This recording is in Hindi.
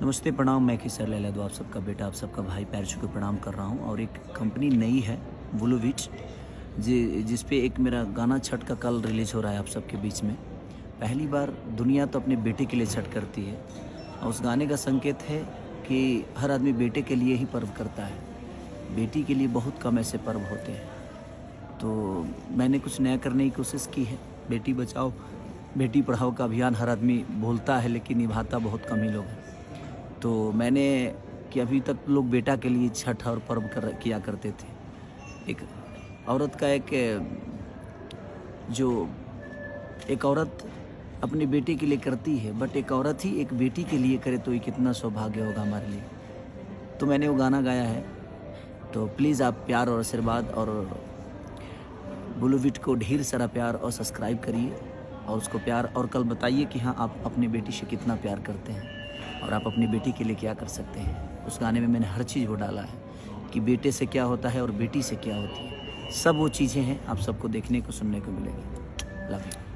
नमस्ते, प्रणाम। मैं किशोर लहलादू, आप सबका बेटा, आप सबका भाई, पैर छू के प्रणाम कर रहा हूँ। और एक कंपनी नई है ब्लूविच, जिस पे एक मेरा गाना छठ का कल रिलीज़ हो रहा है आप सबके बीच में। पहली बार दुनिया तो अपने बेटे के लिए छठ करती है, और उस गाने का संकेत है कि हर आदमी बेटे के लिए ही पर्व करता है। बेटी के लिए बहुत कम ऐसे पर्व होते हैं। तो मैंने कुछ नया करने की कोशिश की है। बेटी बचाओ बेटी पढ़ाओ का अभियान हर आदमी बोलता है, लेकिन निभाता बहुत कम ही लोग हैं। तो मैंने कि अभी तक लोग बेटा के लिए छठ और पर्व किया करते थे। एक औरत का जो एक औरत अपनी बेटी के लिए करती है, बट एक औरत ही एक बेटी के लिए करे तो ये कितना सौभाग्य होगा हमारे लिए। तो मैंने वो गाना गाया है। तो प्लीज़ आप प्यार और आशीर्वाद और ब्लूविट को ढेर सारा प्यार और सब्सक्राइब करिए, और उसको प्यार और कल बताइए कि हाँ, आप अपनी बेटी से कितना प्यार करते हैं और आप अपनी बेटी के लिए क्या कर सकते हैं। उस गाने में मैंने हर चीज़ वो डाला है कि बेटे से क्या होता है और बेटी से क्या होती है। सब वो चीज़ें हैं, आप सबको देखने को सुनने को मिलेगी। Love you.